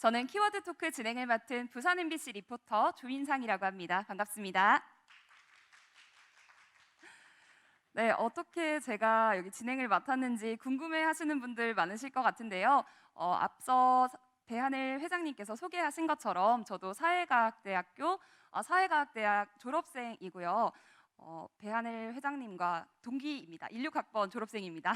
저는 키워드 토크 진행을 맡은 부산 MBC 리포터 조인상이라고 합니다. 반갑습니다. 네, 어떻게 제가 여기 진행을 맡았는지 궁금해 하시는 분들 많으실 것 같은데요. 앞서 배하늘 회장님께서 소개하신 것처럼 저도 사회과학대학 졸업생이고요. 배하늘 회장님과 동기입니다. 16학번 졸업생입니다.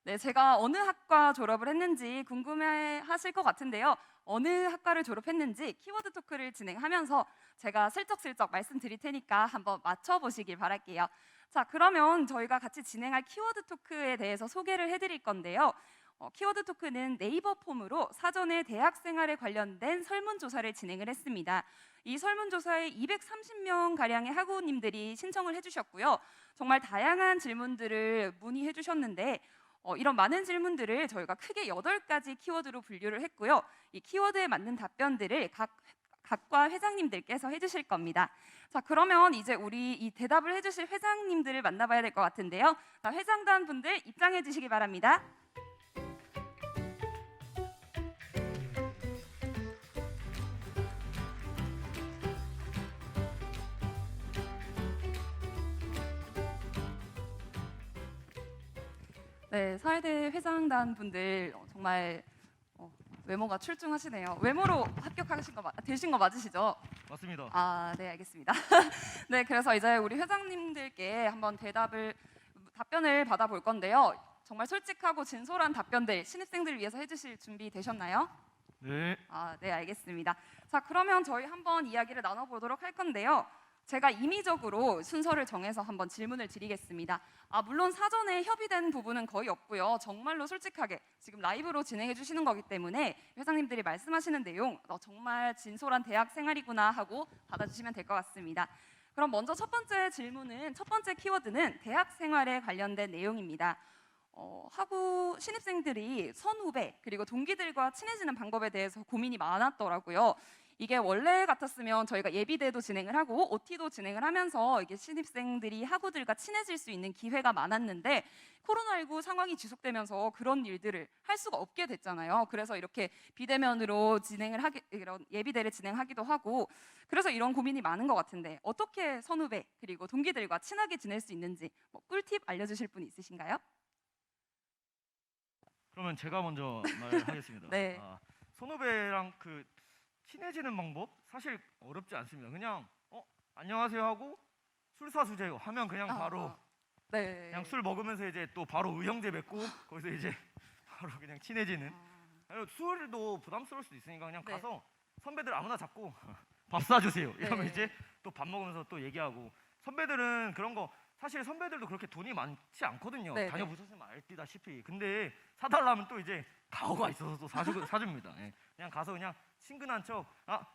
네, 제가 어느 학과 졸업을 했는지 궁금해 하실 것 같은데요. 어느 학과를 졸업했는지 키워드 토크를 진행하면서 제가 슬쩍슬쩍 말씀드릴 테니까 한번 맞춰보시길 바랄게요. 자, 그러면 저희가 같이 진행할 키워드 토크에 대해서 소개를 해드릴 건데요. 키워드 토크는 네이버 폼으로 사전에 대학 생활에 관련된 설문조사를 진행을 했습니다. 이 설문조사에 230명 가량의 학우님들이 신청을 해주셨고요. 정말 다양한 질문들을 문의해 주셨는데 이런 많은 질문들을 저희가 크게 8가지 키워드로 분류를 했고요. 이 키워드에 맞는 답변들을 각과 회장님들께서 해주실 겁니다. 자, 그러면 이제 우리 이 대답을 해주실 회장님들을 만나봐야 될 것 같은데요. 자, 회장단 분들 입장해 주시기 바랍니다. 네, 사회대 회장단 분들 정말 외모가 출중하시네요. 외모로 되신 거 맞으시죠? 맞습니다. 아, 네, 알겠습니다. 네, 그래서 이제 우리 회장님들께 한번 답변을 받아볼 건데요. 정말 솔직하고 진솔한 답변들 신입생들을 위해서 해주실 준비 되셨나요? 네. 아, 네, 알겠습니다. 자, 그러면 저희 한번 이야기를 나눠보도록 할 건데요. 제가 임의적으로 순서를 정해서 한번 질문을 드리겠습니다. 물론 사전에 협의된 부분은 거의 없고요. 정말로 솔직하게 지금 라이브로 진행해 주시는 거기 때문에 회장님들이 말씀하시는 내용 정말 진솔한 대학 생활이구나 하고 받아주시면 될 것 같습니다. 그럼 먼저 첫 번째 키워드는 대학 생활에 관련된 내용입니다. 하고 신입생들이 선후배 그리고 동기들과 친해지는 방법에 대해서 고민이 많았더라고요. 이게 원래 같았으면 저희가 예비대도 진행을 하고 OT도 진행을 하면서 이게 신입생들이 학우들과 친해질 수 있는 기회가 많았는데 코로나19 상황이 지속되면서 그런 일들을 할 수가 없게 됐잖아요. 그래서 이렇게 비대면으로 이런 예비대를 진행하기도 하고 그래서 이런 고민이 많은 것 같은데 어떻게 선후배 그리고 동기들과 친하게 지낼 수 있는지 꿀팁 알려주실 분 있으신가요? 그러면 제가 먼저 말하겠습니다. 네. 선후배랑 친해지는 방법 사실 어렵지 않습니다. 그냥 안녕하세요 하고 술 사주세요 하면 그냥 바로 네. 그냥 술 먹으면서 이제 또 바로 의형제 맺고 거기서 이제 바로 그냥 친해지는. 술도 부담스러울 수도 있으니까 그냥 네. 가서 선배들 아무나 잡고 밥 사주세요 이러면 네. 이제 또 밥 먹으면서 또 얘기하고. 선배들은 그런 거 사실 선배들도 그렇게 돈이 많지 않거든요. 네, 다녀보셨으면 알다시피. 근데 사달라면 또 이제 가오가 있어서 또 사줍니다. 예. 그냥 가서 그냥 친근한 척,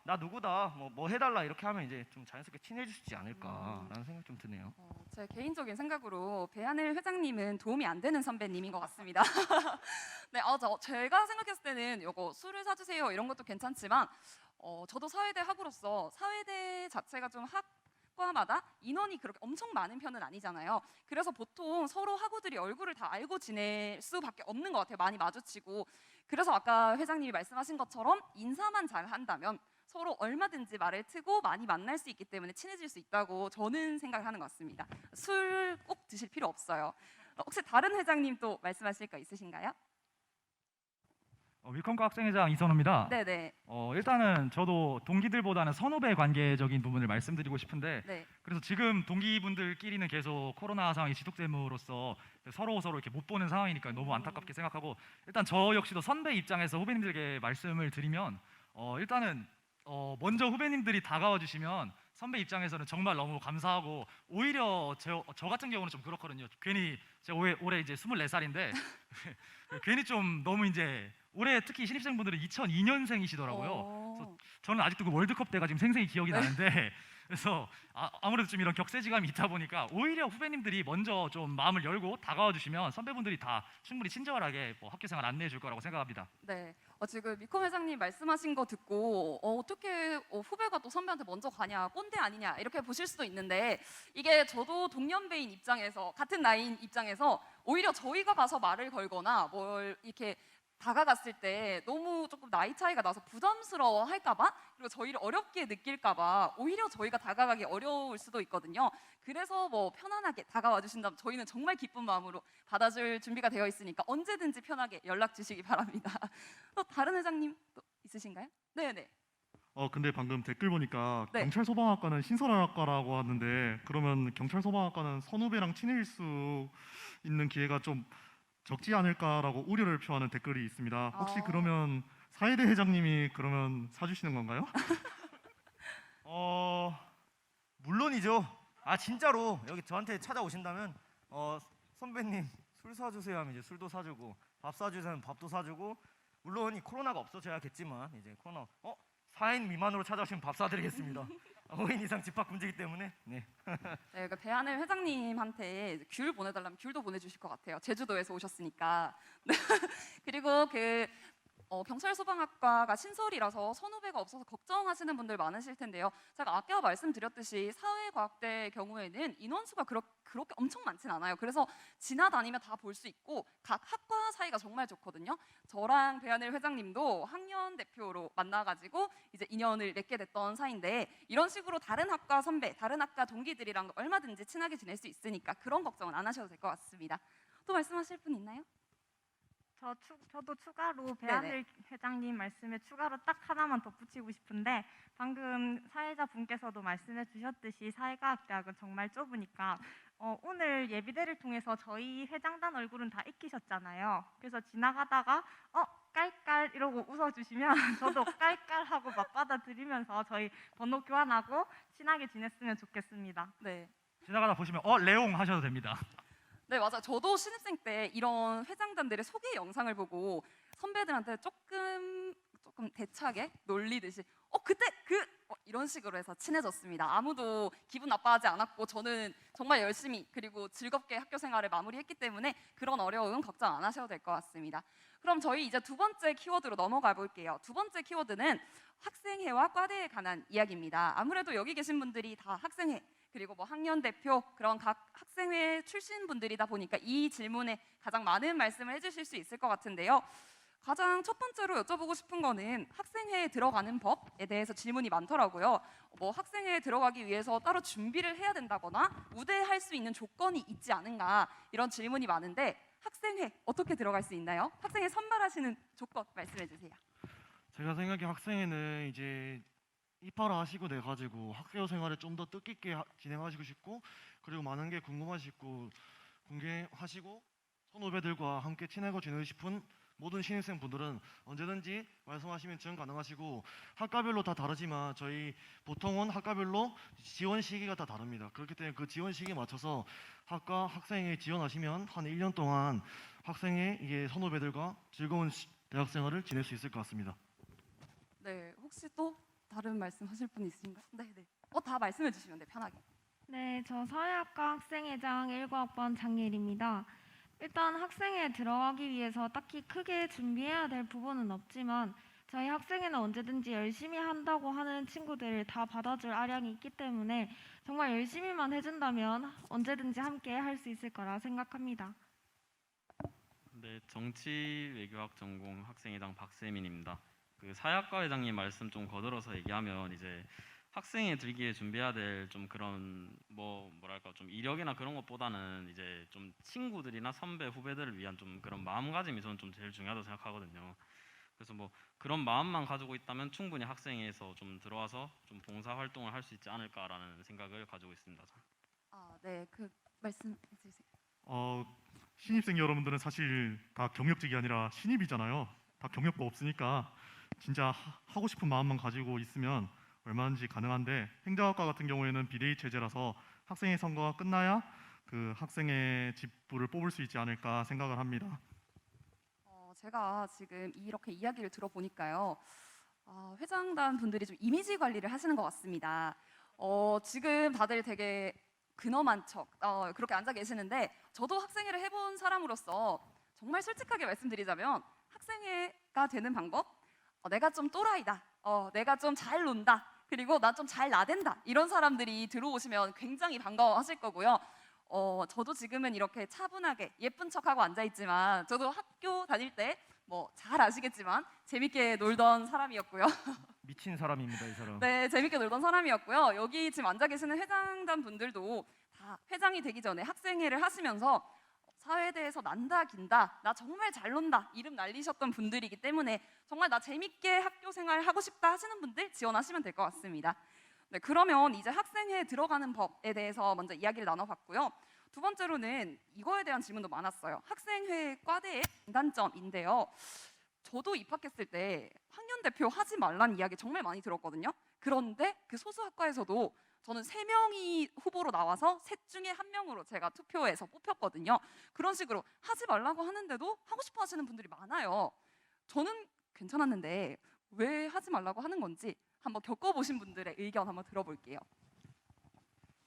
나 누구다, 뭐 해달라 이렇게 하면 이제 좀 자연스럽게 친해질 수 있지 않을까라는 생각 좀 드네요. 제 개인적인 생각으로 배하늘 회장님은 도움이 안 되는 선배님인 것 같습니다. 네, 제가 생각했을 때는 이거 술을 사주세요 이런 것도 괜찮지만 저도 사회대 학우로서 사회대 자체가 좀 학과마다 인원이 그렇게 엄청 많은 편은 아니잖아요. 그래서 보통 서로 학우들이 얼굴을 다 알고 지낼 수밖에 없는 것 같아요. 많이 마주치고. 그래서 아까 회장님이 말씀하신 것처럼 인사만 잘 한다면 서로 얼마든지 말을 트고 많이 만날 수 있기 때문에 친해질 수 있다고 저는 생각하는 것 같습니다. 술 꼭 드실 필요 없어요. 혹시 다른 회장님 또 말씀하실 거 있으신가요? 위컴과 학생회장 이선호입니다. 네네. 일단은 저도 동기들보다는 선후배 관계적인 부분을 말씀드리고 싶은데 네. 그래서 지금 동기분들끼리는 계속 코로나 상황이 지속됨으로써 서로 이렇게 못 보는 상황이니까 너무 안타깝게 생각하고, 일단 저 역시도 선배 입장에서 후배님들께 말씀을 드리면 일단은 먼저 후배님들이 다가와 주시면 선배 입장에서는 정말 너무 감사하고, 오히려 저 같은 경우는 좀 그렇거든요. 괜히 제가 올해 이제 24살인데 괜히 좀 너무 이제 올해 특히 신입생분들은 2002년생이시더라고요. 그래서 저는 아직도 그 월드컵 때가 지금 생생히 기억이 나는데 그래서 아무래도 좀 이런 격세지감이 있다 보니까 오히려 후배님들이 먼저 좀 마음을 열고 다가와 주시면 선배분들이 다 충분히 친절하게 학교생활 안내해 줄 거라고 생각합니다. 네. 지금 미콤 회장님 말씀하신 거 듣고 어떻게 후배가 또 선배한테 먼저 가냐, 꼰대 아니냐 이렇게 보실 수도 있는데, 이게 저도 동년배인 입장에서 같은 나이인 입장에서 오히려 저희가 가서 말을 걸거나 뭘 이렇게 다가갔을 때 너무 조금 나이 차이가 나서 부담스러워 할까봐 그리고 저희를 어렵게 느낄까봐 오히려 저희가 다가가기 어려울 수도 있거든요. 그래서 뭐 편안하게 다가와 주신다면 저희는 정말 기쁜 마음으로 받아줄 준비가 되어 있으니까 언제든지 편하게 연락 주시기 바랍니다. 또 다른 회장님 또 있으신가요? 네네. 근데 방금 댓글 보니까 네. 경찰 소방학과는 신설한 학과라고 하는데 그러면 경찰 소방학과는 선후배랑 친해질 수 있는 기회가 좀 적지 않을까라고 우려를 표하는 댓글이 있습니다. 혹시 아. 그러면 사회대 회장님이 그러면 사주시는 건가요? 물론이죠. 아 진짜로 여기 저한테 찾아오신다면 선배님 술 사주세요 하면 이제 술도 사주고 밥 사주세요 하면 밥도 사주고 물론 이 코로나가 없어져야겠지만 이제 코로나 4인 미만으로 찾아오시면 밥 사드리겠습니다. 5인 이상 집합 금지이기 때문에 네. 네, 그러니까 배하늘 회장님한테 귤 보내달라면 귤도 보내주실 것 같아요. 제주도에서 오셨으니까. 네. 그리고 경찰 소방학과가 신설이라서 선후배가 없어서 걱정하시는 분들 많으실 텐데요. 제가 아까 말씀드렸듯이 사회과학대 경우에는 인원수가 그렇게 엄청 많진 않아요. 그래서 지나다니면 다 볼 수 있고 각 학과 사이가 정말 좋거든요. 저랑 배하늘 회장님도 학년 대표로 만나가지고 이제 인연을 맺게 됐던 사이인데 이런 식으로 다른 학과 선배, 다른 학과 동기들이랑 얼마든지 친하게 지낼 수 있으니까 그런 걱정은 안 하셔도 될 것 같습니다. 또 말씀하실 분 있나요? 저도 추가로 배하늘 회장님 말씀에 추가로 딱 하나만 덧붙이고 싶은데 방금 사회자 분께서도 말씀해 주셨듯이 사회과학대학은 정말 좁으니까 오늘 예비대를 통해서 저희 회장단 얼굴은 다 익히셨잖아요. 그래서 지나가다가 깔깔 이러고 웃어주시면 저도 깔깔하고 맞받아들이면서 저희 번호 교환하고 친하게 지냈으면 좋겠습니다. 네. 지나가다 보시면 레옹 하셔도 됩니다. 네, 맞아요. 저도 신입생 때 이런 회장단들의 소개 영상을 보고 선배들한테 조금 대차게 놀리듯이 그때 이런 식으로 해서 친해졌습니다. 아무도 기분 나빠하지 않았고 저는 정말 열심히 그리고 즐겁게 학교 생활을 마무리했기 때문에 그런 어려움 걱정 안 하셔도 될 것 같습니다. 그럼 저희 이제 두 번째 키워드로 넘어가 볼게요. 두 번째 키워드는 학생회와 과대에 관한 이야기입니다. 아무래도 여기 계신 분들이 다 학생회 그리고 뭐 학년 대표 그런 각 학생회 출신 분들이다 보니까 이 질문에 가장 많은 말씀을 해주실 수 있을 것 같은데요. 가장 첫 번째로 여쭤보고 싶은 거는 학생회에 들어가는 법에 대해서 질문이 많더라고요. 뭐 학생회에 들어가기 위해서 따로 준비를 해야 된다거나 우대할 수 있는 조건이 있지 않은가 이런 질문이 많은데 학생회 어떻게 들어갈 수 있나요? 학생회 선발하시는 조건 말씀해 주세요. 제가 생각에 학생회는 이제 입학을 하시고 돼 가지고 학교 생활을 좀 더 뜻깊게 진행하시고 싶고 그리고 많은 게 궁금하시고 공개하시고 선후배들과 함께 친하고 지내고 싶은 모든 신입생 분들은 언제든지 말씀하시면 지원 가능하시고 학과별로 다 다르지만 저희 보통은 학과별로 지원 시기가 다 다릅니다. 그렇기 때문에 그 지원 시기에 맞춰서 학과 학생회 지원하시면 한 1년 동안 학생회 이게 선후배들과 즐거운 대학 생활을 지낼 수 있을 것 같습니다. 네, 혹시 또 다른 말씀하실 분 있으신가요? 네. 다 말씀해 주시면 돼요, 편하게. 네, 저 사회학과 학생회장 19학번 장예일입니다. 일단 학생회에 들어가기 위해서 딱히 크게 준비해야 될 부분은 없지만 저희 학생회는 언제든지 열심히 한다고 하는 친구들을 다 받아줄 아량이 있기 때문에 정말 열심히만 해준다면 언제든지 함께 할 수 있을 거라 생각합니다. 네, 정치 외교학 전공 학생회장 박세민입니다. 그 사회학과 회장님 말씀 좀 거들어서 얘기하면 이제 학생회 들기에 준비해야 될 좀 그런 뭐랄까 좀 이력이나 그런 것보다는 이제 좀 친구들이나 선배 후배들을 위한 좀 그런 마음가짐이 저는 좀 제일 중요하다고 생각하거든요. 그래서 뭐 그런 마음만 가지고 있다면 충분히 학생회에서 좀 들어와서 좀 봉사 활동을 할 수 있지 않을까라는 생각을 가지고 있습니다. 네, 말씀해 주세요. 신입생 여러분들은 사실 다 경력직이 아니라 신입이잖아요. 다 경력도 없으니까 진짜 하고 싶은 마음만 가지고 있으면 얼마든지 가능한데 행정학과 같은 경우에는 비대위 체제라서 학생회 선거가 끝나야 그 학생회 직부를 뽑을 수 있지 않을까 생각을 합니다. 제가 지금 이렇게 이야기를 들어보니까요. 회장단 분들이 좀 이미지 관리를 하시는 것 같습니다. 지금 다들 되게 근엄한 척 그렇게 앉아 계시는데 저도 학생회를 해본 사람으로서 정말 솔직하게 말씀드리자면 학생회가 되는 방법 내가 좀 또라이다 내가 좀 잘 논다 그리고 나 좀 잘 나댄다 이런 사람들이 들어오시면 굉장히 반가워하실 거고요. 저도 지금은 이렇게 차분하게 예쁜 척하고 앉아있지만 저도 학교 다닐 때 뭐 잘 아시겠지만 재밌게 놀던 사람이었고요. 미친 사람입니다, 이 사람. 네, 재밌게 놀던 사람이었고요. 여기 지금 앉아 계시는 회장단 분들도 다 회장이 되기 전에 학생회를 하시면서 사회대에서 난다 긴다, 나 정말 잘 논다 이름 날리셨던 분들이기 때문에 정말 나 재밌게 학교 생활 하고 싶다 하시는 분들 지원하시면 될 것 같습니다. 네, 그러면 이제 학생회에 들어가는 법에 대해서 먼저 이야기를 나눠봤고요. 두 번째로는 이거에 대한 질문도 많았어요. 학생회 과대의 장단점인데요. 저도 입학했을 때 학년 대표 하지 말란 이야기 정말 많이 들었거든요. 그런데 그 소수 학과에서도 저는 3명이 후보로 나와서 셋 중에 1명으로 제가 투표해서 뽑혔거든요. 그런 식으로 하지 말라고 하는데도 하고 싶어 하시는 분들이 많아요. 저는 괜찮았는데 왜 하지 말라고 하는 건지 한번 겪어보신 분들의 의견 한번 들어볼게요.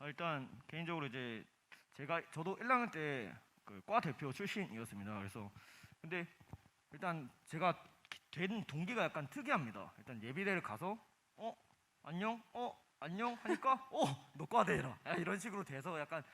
일단 개인적으로 이제 저도 1학년 때 그 과 대표 출신이었습니다. 그래서 근데 일단 제가 된 동기가 약간 특이합니다. 일단 예비대를 가서 안녕 안녕 하니까 너 과대해라 이런 식으로 돼서 약간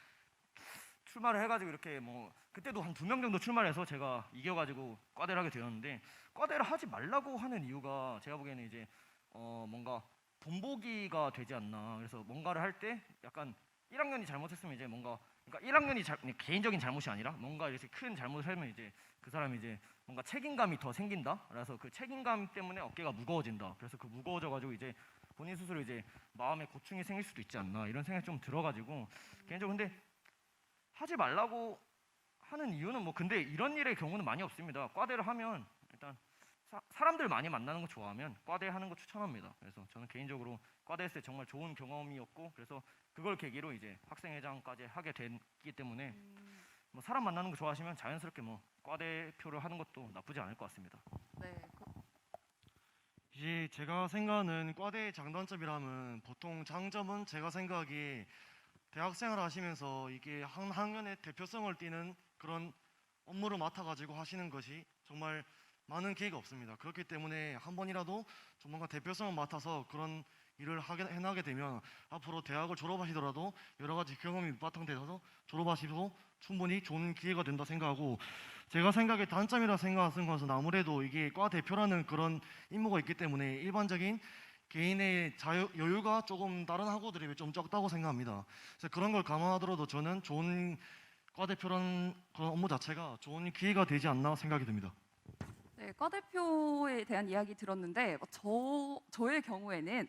출마를 해가지고 이렇게 뭐 그때도 한 2명 정도 출마해서 제가 이겨가지고 과대를 하게 되었는데, 과대를 하지 말라고 하는 이유가 제가 보기에는 이제 뭔가 본보기가 되지 않나. 그래서 뭔가를 할 때 약간 1학년이 잘못했으면 이제 뭔가, 그러니까 1학년이 개인적인 잘못이 아니라 뭔가 이렇게 큰 잘못을 하면 이제 그 사람이 이제 뭔가 책임감이 더 생긴다. 그래서 그 책임감 때문에 어깨가 무거워진다. 그래서 그 무거워져가지고 이제 본인 스스로 이제 마음에 고충이 생길 수도 있지 않나 이런 생각이 좀 들어가지고 개인적으로. 근데 하지 말라고 하는 이유는 뭐 근데 이런 일의 경우는 많이 없습니다. 과대를 하면 일단 사람들 많이 만나는 거 좋아하면 과대 하는 거 추천합니다. 그래서 저는 개인적으로 과대 했을 때 정말 좋은 경험이었고, 그래서 그걸 계기로 이제 학생회장까지 하게 됐기 때문에 뭐 사람 만나는 거 좋아하시면 자연스럽게 뭐 과대표를 하는 것도 나쁘지 않을 것 같습니다. 네, 이제 제가 생각하는 과대의 장단점이라면, 보통 장점은 제가 생각하기에 대학생활 하시면서 이게 한 학년의 대표성을 띠는 그런 업무를 맡아가지고 하시는 것이 정말 많은 기회가 없습니다. 그렇기 때문에 한 번이라도 좀 뭔가 대표성을 맡아서 그런 일을 해나게 되면 앞으로 대학을 졸업하시더라도 여러 가지 경험이 바탕돼서 졸업하시고 충분히 좋은 기회가 된다 생각하고, 제가 생각에 단점이라 생각하는 것은 아무래도 이게 과 대표라는 그런 임무가 있기 때문에 일반적인 개인의 여유가 조금 다른 학우들에 비해 좀 적다고 생각합니다. 그래서 그런 걸 감안하더라도 저는 좋은 과 대표라는 그런 업무 자체가 좋은 기회가 되지 않나 생각이 듭니다. 네, 과대표에 대한 이야기 들었는데 저의 경우에는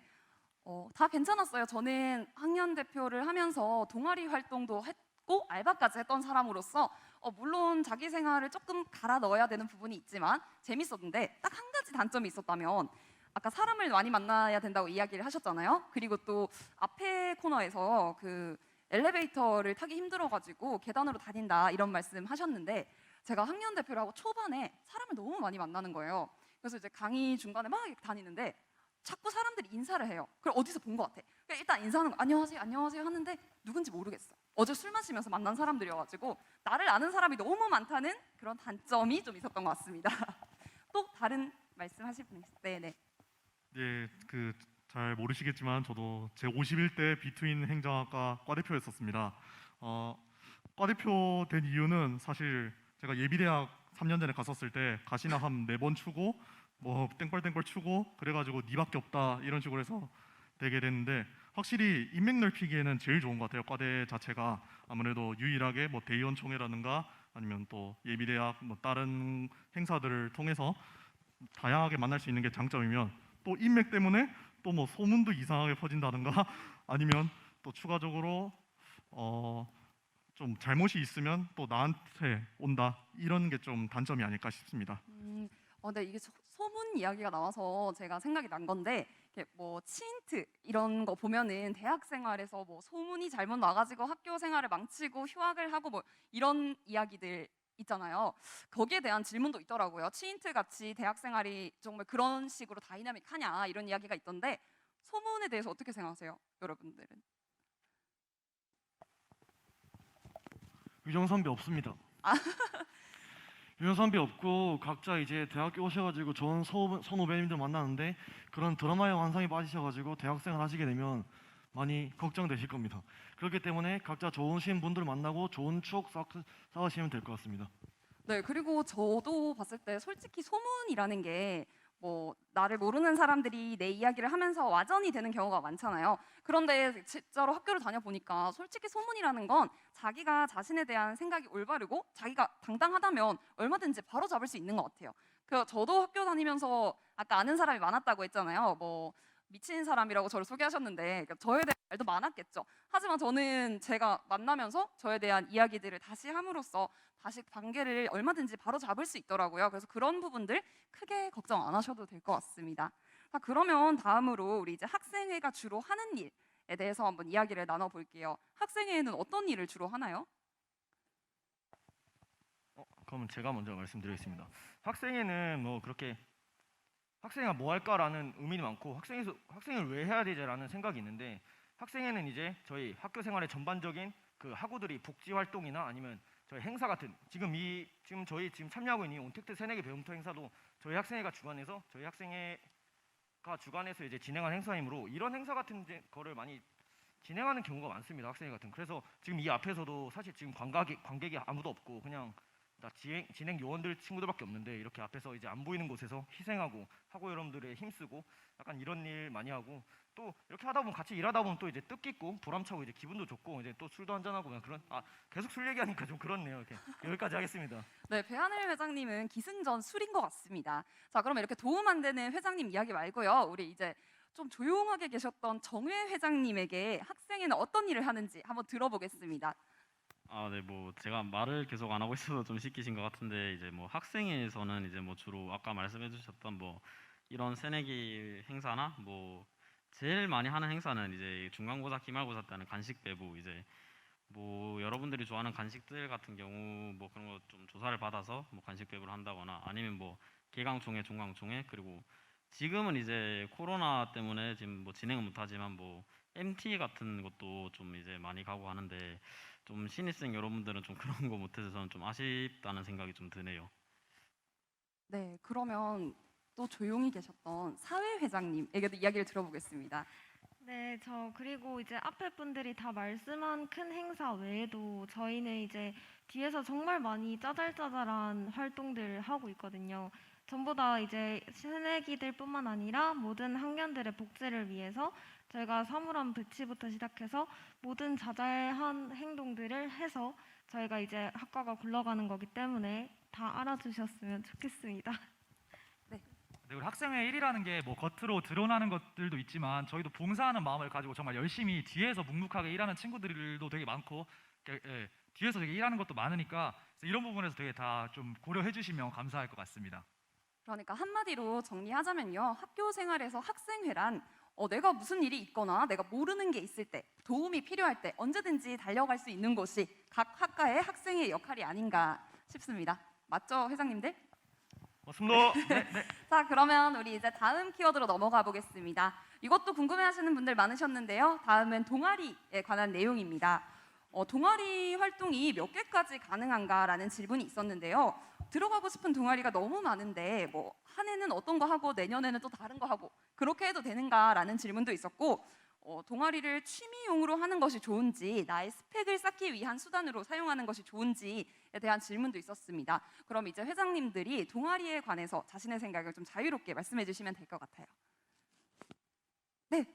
다 괜찮았어요. 저는 학년 대표를 하면서 동아리 활동도 했고 알바까지 했던 사람으로서 물론 자기 생활을 조금 갈아 넣어야 되는 부분이 있지만 재밌었는데, 딱 한 가지 단점이 있었다면 아까 사람을 많이 만나야 된다고 이야기를 하셨잖아요. 그리고 또 앞에 코너에서 그 엘리베이터를 타기 힘들어가지고 계단으로 다닌다 이런 말씀 하셨는데, 제가 학년 대표를 하고 초반에 사람을 너무 많이 만나는 거예요. 그래서 이제 강의 중간에 막 이렇게 다니는데 자꾸 사람들이 인사를 해요. 그걸 어디서 본 것 같아. 그러니까 일단 인사하는 거 안녕하세요 안녕하세요 하는데 누군지 모르겠어. 어제 술 마시면서 만난 사람들이어가지고 나를 아는 사람이 너무 많다는 그런 단점이 좀 있었던 것 같습니다. 또 다른 말씀하실 분 있어요? 네네. 네, 잘 모르시겠지만 저도 제 51대 비트윈 행정학과 과대표였었습니다. 과대표 된 이유는 사실 제가 예비대학 3년 전에 갔었을 때 가시나 한 4번 추고 뭐 땡벌땡벌 추고 그래가지고 니밖에 없다 이런 식으로 해서 되게 됐는데, 확실히 인맥 넓히기에는 제일 좋은 것 같아요. 과대 자체가 아무래도 유일하게 뭐 대의원 총회라든가 아니면 또 예비대학 뭐 다른 행사들을 통해서 다양하게 만날 수 있는 게 장점이면, 또 인맥 때문에 또 뭐 소문도 이상하게 퍼진다든가 아니면 또 추가적으로 좀 잘못이 있으면 또 나한테 온다, 이런 게 좀 단점이 아닐까 싶습니다. 네, 이게 소문 이야기가 나와서 제가 생각이 난 건데, 이렇게 뭐 치인트 이런 거 보면은 대학 생활에서 뭐 소문이 잘못 나가지고 학교 생활을 망치고 휴학을 하고 뭐 이런 이야기들 있잖아요. 거기에 대한 질문도 있더라고요. 치인트 같이 대학 생활이 정말 그런 식으로 다이나믹하냐 이런 이야기가 있던데, 소문에 대해서 어떻게 생각하세요, 여러분들은? 유정선배 없습니다. 유정선배 없고 각자 이제 대학교 오셔가지고 좋은 선후배님들 만나는데 그런 드라마의 환상에 빠지셔가지고 대학생을 하시게 되면 많이 걱정되실 겁니다. 그렇기 때문에 각자 좋으신 분들 만나고 좋은 추억 쌓으시면 될 것 같습니다. 네, 그리고 저도 봤을 때 솔직히 소문이라는 게 뭐 나를 모르는 사람들이 내 이야기를 하면서 와전이 되는 경우가 많잖아요. 그런데 진짜로 학교를 다녀보니까 솔직히 소문이라는 건 자기가 자신에 대한 생각이 올바르고 자기가 당당하다면 얼마든지 바로 잡을 수 있는 것 같아요. 그 저도 학교 다니면서 아까 아는 사람이 많았다고 했잖아요. 뭐 미친 사람이라고 저를 소개하셨는데 그러니까 저에 대한 말도 많았겠죠. 하지만 저는 제가 만나면서 저에 대한 이야기들을 다시 함으로써 다시 관계를 얼마든지 바로 잡을 수 있더라고요. 그래서 그런 부분들 크게 걱정 안 하셔도 될 것 같습니다. 자, 그러면 다음으로 우리 이제 학생회가 주로 하는 일에 대해서 한번 이야기를 나눠볼게요. 학생회는 어떤 일을 주로 하나요? 그러면 제가 먼저 말씀드리겠습니다. 학생회는 뭐 그렇게 학생회가 뭐 할까라는 의문이 많고 학생을 왜 해야 되지라는 생각이 있는데 학생회는 이제 저희 학교 생활의 전반적인 그 학우들이 복지 활동이나 아니면 저희 행사 같은 지금 저희 참여하고 있는 이 온택트 새내기 배움터 행사도 저희 학생회가 주관해서 저희 학생회가 주관해서 이제 진행한 행사이므로 이런 행사 같은 거를 많이 진행하는 경우가 많습니다. 학생회 같은. 그래서 지금 이 앞에서도 사실 지금 관객이 아무도 없고 그냥 다 진행 요원들 친구들밖에 없는데 이렇게 앞에서 이제 안 보이는 곳에서 희생하고 학우 여러분들의 힘쓰고 약간 이런 일 많이 하고 또 이렇게 하다 보면 같이 일하다 보면 또 이제 뜻깊고 보람차고 이제 기분도 좋고 이제 또 술도 한잔하고 그냥 그런 계속 술 얘기하니까 좀 그렇네요. 이렇게 여기까지 하겠습니다. 네, 배하늘 회장님은 기승전 술인 것 같습니다. 자, 그러면 이렇게 도움 안 되는 회장님 이야기 말고요. 우리 이제 좀 조용하게 계셨던 정회 회장님에게 학생회는 어떤 일을 하는지 한번 들어보겠습니다. 네, 뭐 제가 말을 계속 안 하고 있어서 좀 시키신 것 같은데 이제 뭐 학생회에서는 이제 뭐 주로 아까 말씀해주셨던 뭐 이런 새내기 행사나 뭐 제일 많이 하는 행사는 이제 중간고사, 기말고사 때는 간식 배부 이제 뭐 여러분들이 좋아하는 간식들 같은 경우 뭐 그런 거 좀 조사를 받아서 뭐 간식 배부를 한다거나 아니면 뭐 개강총회, 종강총회 그리고 지금은 이제 코로나 때문에 지금 뭐 진행은 못하지만 뭐 MT 같은 것도 좀 이제 많이 가고 하는데 좀 신입생 여러분들은 좀 그런 거 못해서 저는 좀 아쉽다는 생각이 좀 드네요. 네, 그러면 또 조용히 계셨던 사회회장님에게도 이야기를 들어보겠습니다. 네, 저 그리고 이제 앞에 분들이 다 말씀한 큰 행사 외에도 저희는 이제 뒤에서 정말 많이 짜잘짜잘한 활동들 하고 있거든요. 전부 다 이제 새내기들뿐만 아니라 모든 학년들의 복지를 위해서 저희가 사물함 배치부터 시작해서 모든 자잘한 행동들을 해서 저희가 이제 학과가 굴러가는 거기 때문에 다 알아주셨으면 좋겠습니다. 네, 그리고 학생회 일이라는 게 뭐 겉으로 드러나는 것들도 있지만 저희도 봉사하는 마음을 가지고 정말 열심히 뒤에서 묵묵하게 일하는 친구들도 되게 많고 뒤에서 되게 일하는 것도 많으니까 이런 부분에서 되게 다 좀 고려해 주시면 감사할 것 같습니다. 그러니까 한마디로 정리하자면요. 학교 생활에서 학생회란 내가 무슨 일이 있거나 내가 모르는 게 있을 때 도움이 필요할 때 언제든지 달려갈 수 있는 곳이 각 학과의 학생의 역할이 아닌가 싶습니다. 맞죠, 회장님들? 맞습니다. 자, 그러면 우리 이제 다음 키워드로 넘어가 보겠습니다. 이것도 궁금해하시는 분들 많으셨는데요. 다음은 동아리에 관한 내용입니다. 동아리 활동이 몇 개까지 가능한가라는 질문이 있었는데요. 들어가고 싶은 동아리가 너무 많은데 뭐 한 해는 어떤 거 하고 내년에는 또 다른 거 하고 그렇게 해도 되는가라는 질문도 있었고 동아리를 취미용으로 하는 것이 좋은지 나의 스펙을 쌓기 위한 수단으로 사용하는 것이 좋은지에 대한 질문도 있었습니다. 그럼 이제 회장님들이 동아리에 관해서 자신의 생각을 좀 자유롭게 말씀해 주시면 될 것 같아요. 네.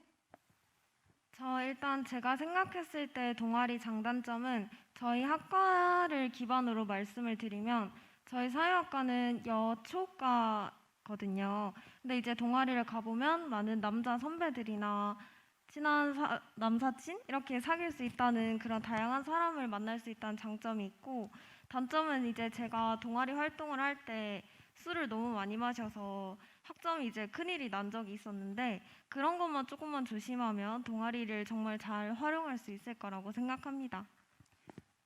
저 일단 제가 생각했을 때 동아리 장단점은 저희 학과를 기반으로 말씀을 드리면 저희 사회학과는 여초과거든요. 근데 이제 동아리를 가보면 많은 남자 선배들이나 친한 남사친 이렇게 사귈 수 있다는 그런 다양한 사람을 만날 수 있다는 장점이 있고 단점은 이제 제가 동아리 활동을 할 때 술을 너무 많이 마셔서 학점이 이제 큰일이 난 적이 있었는데 그런 것만 조금만 조심하면 동아리를 정말 잘 활용할 수 있을 거라고 생각합니다.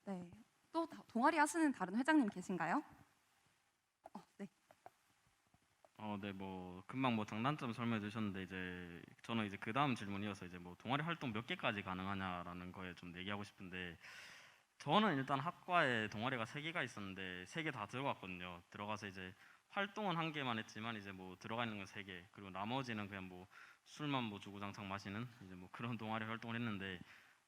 네. 또 동아리 하시는 다른 회장님 계신가요? 네. 네, 뭐 금방 뭐 장단점 설명해 주셨는데 이제 저는 이제 그 다음 질문이어서 이제 뭐 동아리 활동 몇 개까지 가능하냐라는 거에 좀 얘기하고 싶은데 저는 일단 학과에 동아리가 3개가 있었는데 3개 다 들어갔거든요. 들어가서 이제 활동은 1개만 했지만 이제 뭐 들어가 있는 건 3개 그리고 나머지는 그냥 뭐 술만 뭐 주구장창 마시는 이제 뭐 그런 동아리 활동을 했는데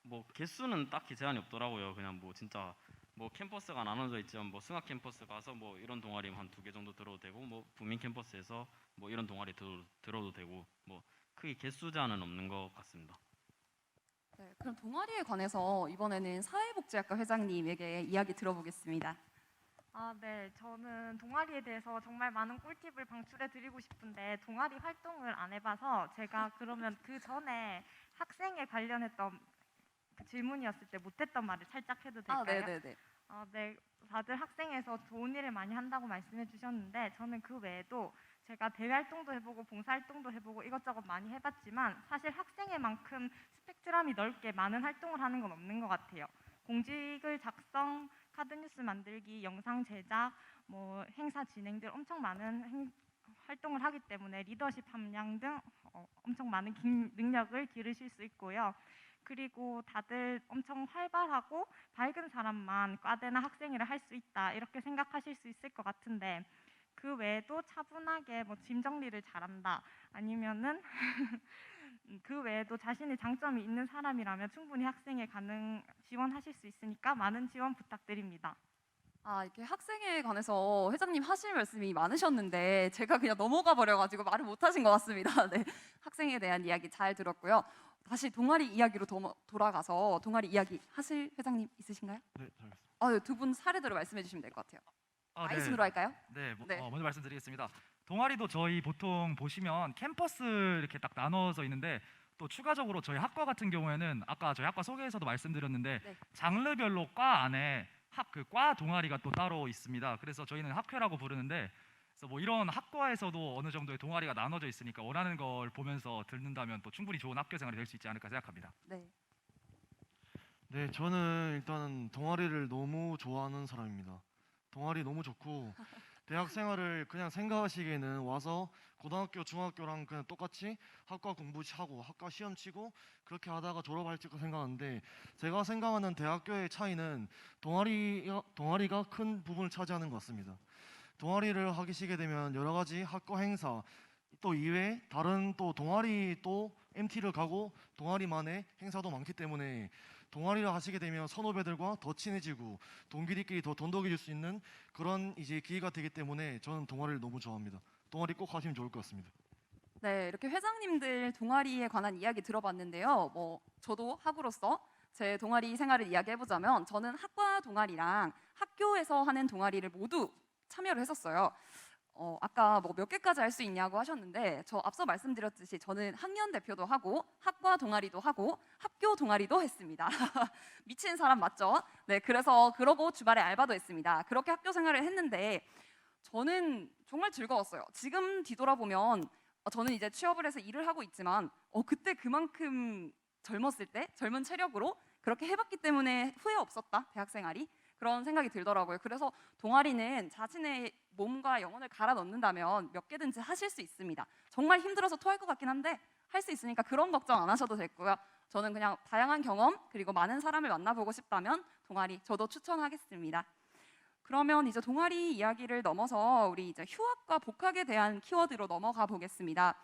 뭐 개수는 딱히 제한이 없더라고요. 그냥 뭐 진짜 뭐 캠퍼스가 나눠져 있지만 뭐 승학 캠퍼스 가서 뭐 이런 동아리 한 2개 정도 들어도 되고 뭐 부민 캠퍼스에서 뭐 이런 동아리 들어도 되고 뭐 크게 개수 제한은 없는 것 같습니다. 네, 그럼 동아리에 관해서 이번에는 사회복지학과 회장님에게 이야기 들어보겠습니다. 네. 저는 동아리에 대해서 정말 많은 꿀팁을 방출해 드리고 싶은데 동아리 활동을 안 해봐서 제가 그러면 그 전에 학생에 관련했던 그 질문이었을 때 못했던 말을 살짝 해도 될까요? 네네네. 네. 다들 학생에서 좋은 일을 많이 한다고 말씀해 주셨는데 저는 그 외에도 제가 대외 활동도 해보고 봉사 활동도 해보고 이것저것 많이 해봤지만 사실 학생회만큼 스펙트럼이 넓게 많은 활동을 하는 건 없는 것 같아요. 공직을 작성, 카드 뉴스 만들기, 영상 제작, 뭐 행사 진행 등 엄청 많은 활동을 하기 때문에 리더십 함량 등 엄청 많은 능력을 기르실 수 있고요. 그리고 다들 엄청 활발하고 밝은 사람만 과대나 학생회를 할 수 있다 이렇게 생각하실 수 있을 것 같은데 그 외에도 차분하게 뭐 짐 정리를 잘한다 아니면은 그 외에도 자신의 장점이 있는 사람이라면 충분히 학생회 지원하실 수 있으니까 많은 지원 부탁드립니다. 이렇게 학생회에 관해서 회장님 하실 말씀이 많으셨는데 제가 그냥 넘어가 버려가지고 말을 못 하신 것 같습니다. 네, 학생회에 대한 이야기 잘 들었고요. 다시 동아리 이야기로 돌아가서 동아리 이야기 하실 회장님 있으신가요? 네, 잘 알겠습니다. 네, 두 분 사례대로 말씀해 주시면 될 것 같아요. 네. 나이순으로 할까요? 네, 네. 먼저 말씀드리겠습니다. 동아리도 저희 보통 보시면 캠퍼스 이렇게 딱 나눠져 있는데 또 추가적으로 저희 학과 같은 경우에는 아까 저희 학과 소개에서도 말씀드렸는데 네. 장르별로 과 안에 과 동아리가 또 따로 있습니다. 그래서 저희는 학회라고 부르는데 그래서 뭐 이런 학과에서도 어느 정도의 동아리가 나눠져 있으니까 원하는 걸 보면서 듣는다면 또 충분히 좋은 학교 생활이 될 수 있지 않을까 생각합니다. 네. 네, 저는 일단 동아리를 너무 좋아하는 사람입니다. 동아리 너무 좋고 대학 생활을 그냥 생각하시기에는 와서 고등학교, 중학교랑 그냥 똑같이 학과 공부하고 학과 시험 치고 그렇게 하다가 졸업할 거 생각하는데 제가 생각하는 대학교의 차이는 동아리가 큰 부분을 차지하는 것 같습니다. 동아리를 하시게 되면 여러 가지 학과 행사 또 이외에 다른 또 동아리 또 MT를 가고 동아리만의 행사도 많기 때문에 동아리를 하시게 되면 선후배들과 더 친해지고 동기들끼리 더 돈독해질 수 있는 그런 이제 기회가 되기 때문에 저는 동아리를 너무 좋아합니다. 동아리 꼭 하시면 좋을 것 같습니다. 네, 이렇게 회장님들 동아리에 관한 이야기 들어봤는데요. 뭐 저도 학우로서 제 동아리 생활을 이야기해보자면 저는 학과 동아리랑 학교에서 하는 동아리를 모두 참여를 했었어요. 아까 뭐 몇 개까지 할 수 있냐고 하셨는데 저 앞서 말씀드렸듯이 저는 학년 대표도 하고 학과 동아리도 하고 학교 동아리도 했습니다. 미친 사람 맞죠? 네, 그래서 그러고 주말에 알바도 했습니다. 그렇게 학교 생활을 했는데 저는 정말 즐거웠어요. 지금 뒤돌아보면 저는 이제 취업을 해서 일을 하고 있지만 그때 그만큼 젊었을 때 젊은 체력으로 그렇게 해봤기 때문에 후회 없었다 대학 생활이 그런 생각이 들더라고요. 그래서 동아리는 자신의 몸과 영혼을 갈아 넣는다면 몇 개든지 하실 수 있습니다. 정말 힘들어서 토할 것 같긴 한데 할 수 있으니까 그런 걱정 안 하셔도 됐고요. 저는 그냥 다양한 경험 그리고 많은 사람을 만나보고 싶다면 동아리 저도 추천하겠습니다. 그러면 이제 동아리 이야기를 넘어서 우리 이제 휴학과 복학에 대한 키워드로 넘어가 보겠습니다.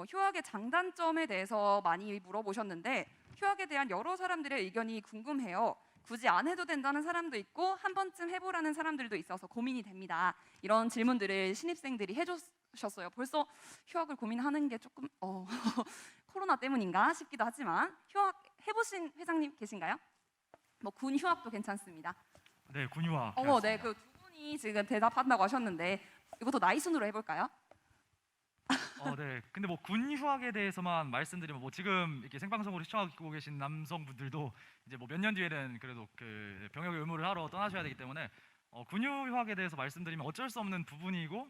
휴학의 장단점에 대해서 많이 물어보셨는데 휴학에 대한 여러 사람들의 의견이 궁금해요. 굳이 안 해도 된다는 사람도 있고 한 번쯤 해보라는 사람들도 있어서 고민이 됩니다. 이런 질문들을 신입생들이 해주셨어요. 벌써 휴학을 고민하는 게 조금 코로나 때문인가 싶기도 하지만 휴학 해보신 회장님 계신가요? 뭐 군 휴학도 괜찮습니다. 네, 군유학. 네, 그 두 분이 지금 대답한다고 하셨는데 이것도 나이 순으로 해볼까요? 네. 근데 뭐 군 휴학에 대해서만 말씀드리면 뭐 지금 이렇게 생방송으로 시청하고 계신 남성분들도 이제 뭐 몇 년 뒤에는 그래도 그 병역 의무를 하러 떠나셔야 되기 때문에 군 휴학에 대해서 말씀드리면 어쩔 수 없는 부분이고